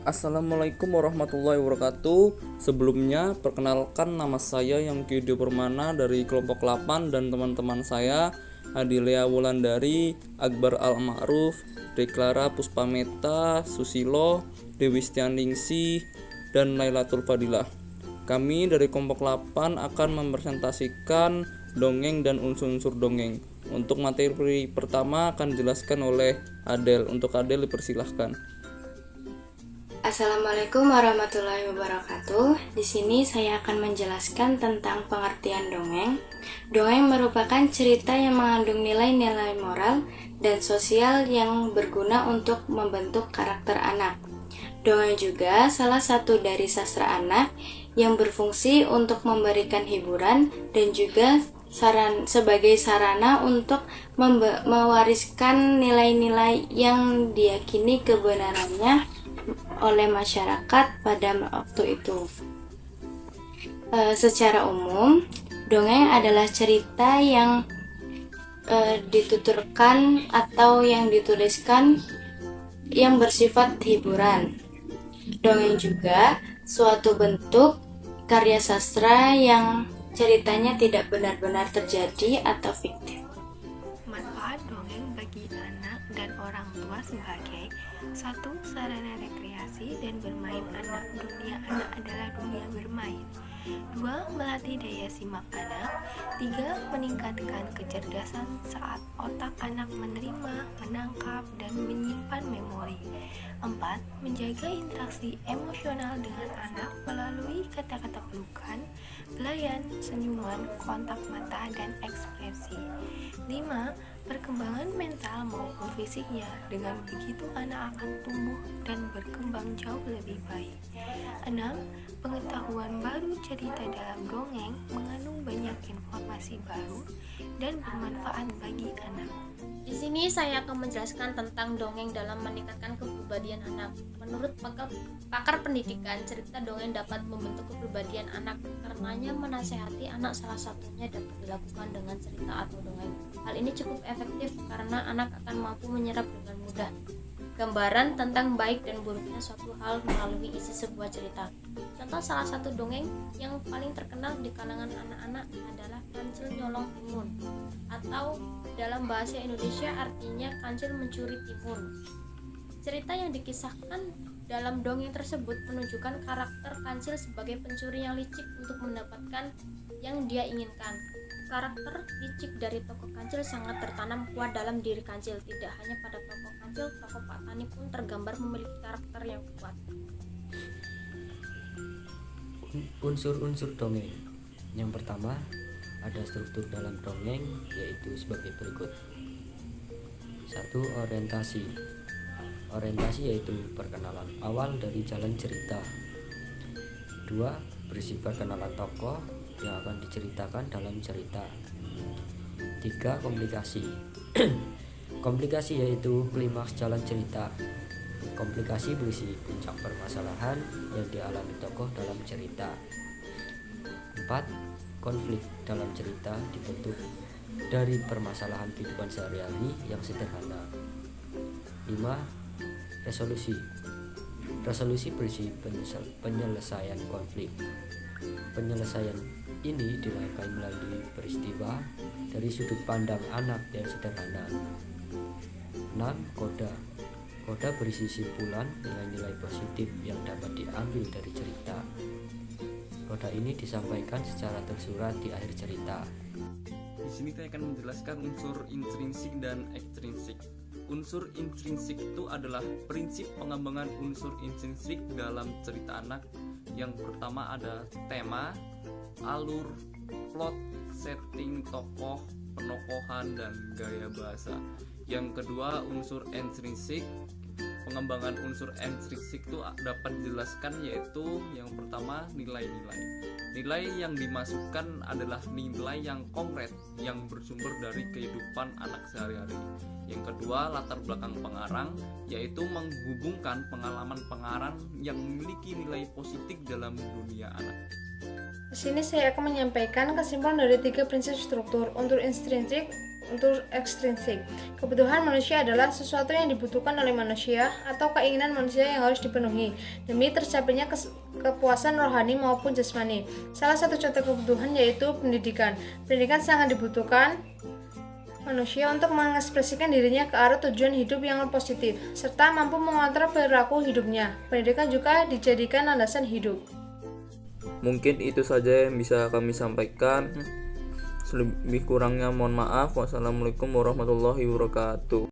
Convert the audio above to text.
Assalamualaikum warahmatullahi wabarakatuh. Sebelumnya, perkenalkan nama saya Yongki Permana dari kelompok 8 dan teman-teman saya Adilea Wulandari, Akbar Al-Ma'ruf, Deklara Puspameta, Susilo, Dewi Stianingsih, dan Lailatul Fadilah. Kami dari kelompok 8 akan mempresentasikan dongeng dan unsur-unsur dongeng. Untuk materi pertama akan dijelaskan oleh Adel. Untuk Adel dipersilahkan. Assalamualaikum warahmatullahi wabarakatuh. Di sini saya akan menjelaskan tentang pengertian dongeng. Dongeng merupakan cerita yang mengandung nilai-nilai moral dan sosial yang berguna untuk membentuk karakter anak. Dongeng juga salah satu dari sastra anak yang berfungsi untuk memberikan hiburan dan juga sebagai sarana untuk mewariskan nilai-nilai yang diyakini kebenarannya oleh masyarakat pada waktu itu. Secara umum, dongeng adalah cerita yang dituturkan atau yang dituliskan yang bersifat hiburan. Dongeng juga suatu bentuk karya sastra yang ceritanya tidak benar-benar terjadi atau fiktif. Manfaat dongeng bagi anak dan orang tua sebagai: 1. Sarana rekreasi dan bermain anak. Dunia anak adalah dunia bermain. 2. Melatih daya simak anak. 3. Meningkatkan kecerdasan saat otak anak menerima, menangkap, dan menyimpan memori. 4. Menjaga interaksi emosional dengan anak melalui kata-kata pelukan, belayan, senyuman, kontak mata, dan ekspresi. 5. Perkembangan mental maupun fisiknya. Dengan begitu anak akan tumbuh dan berkembang jauh lebih baik. 6. Pengetahuan baru. Cerita dalam dongeng mengandung banyak informasi baru dan bermanfaat bagi anak. Di sini saya akan menjelaskan tentang dongeng dalam meningkatkan kepribadian anak. Menurut pakar pendidikan, cerita dongeng dapat membentuk kepribadian anak. Karenanya menasehati anak salah satunya dapat dilakukan dengan cerita atau dongeng. Hal ini cukup efektif karena anak akan mampu menyerap dengan mudah gambaran tentang baik dan buruknya suatu hal melalui isi sebuah cerita. Contoh salah satu dongeng yang paling terkenal di kalangan anak-anak adalah Kancil Nyolong Timun, atau dalam bahasa Indonesia artinya Kancil Mencuri Timun. Cerita yang dikisahkan dalam dongeng tersebut menunjukkan karakter Kancil sebagai pencuri yang licik untuk mendapatkan yang dia inginkan. Karakter licik dari tokoh Kancil sangat tertanam kuat dalam diri Kancil. Tidak hanya pada tokoh Kancil, tokoh Pak Tani pun tergambar memiliki karakter yang kuat. Unsur-unsur dongeng. Yang pertama, ada struktur dalam dongeng, yaitu sebagai berikut. 1. Orientasi. Orientasi yaitu perkenalan awal dari jalan cerita. 2. Berisi perkenalan tokoh yang akan diceritakan dalam cerita. 3. Komplikasi. Komplikasi yaitu klimaks jalan cerita. Komplikasi berisi puncak permasalahan yang dialami tokoh dalam cerita. 4. Konflik dalam cerita dibentuk dari permasalahan kehidupan sehari-hari yang sederhana. 5. Resolusi. Resolusi berisi penyelesaian konflik. Penyelesaian ini dirangkai melalui peristiwa dari sudut pandang anak yang sederhana. 6. Koda. Koda berisi simpulan nilai-nilai positif yang dapat diambil dari cerita. Koda ini disampaikan secara tersurat di akhir cerita. Di sini saya akan menjelaskan unsur intrinsik dan ekstrinsik. Unsur intrinsik itu adalah prinsip pengembangan unsur intrinsik dalam cerita anak. Yang pertama ada tema, alur, plot, setting, tokoh, penokohan, dan gaya bahasa. Yang kedua unsur intrinsik. Pengembangan unsur intrinsik itu dapat dijelaskan yaitu yang pertama nilai-nilai. Nilai yang dimasukkan adalah nilai yang konkret yang bersumber dari kehidupan anak sehari-hari. Yang kedua latar belakang pengarang, yaitu menghubungkan pengalaman pengarang yang memiliki nilai positif dalam dunia anak. Di sini saya akan menyampaikan kesimpulan dari 3 prinsip struktur. Unsur intrinsik unsur ekstrinsik. Kebutuhan manusia adalah sesuatu yang dibutuhkan oleh manusia atau keinginan manusia yang harus dipenuhi demi tercapainya kepuasan rohani maupun jasmani. Salah satu contoh kebutuhan yaitu pendidikan. Pendidikan sangat dibutuhkan manusia untuk mengekspresikan dirinya ke arah tujuan hidup yang positif, serta mampu mengontrol perilaku hidupnya. Pendidikan juga dijadikan landasan hidup. Mungkin itu saja yang bisa kami sampaikan. Lebih kurangnya mohon maaf. Wassalamualaikum warahmatullahi wabarakatuh.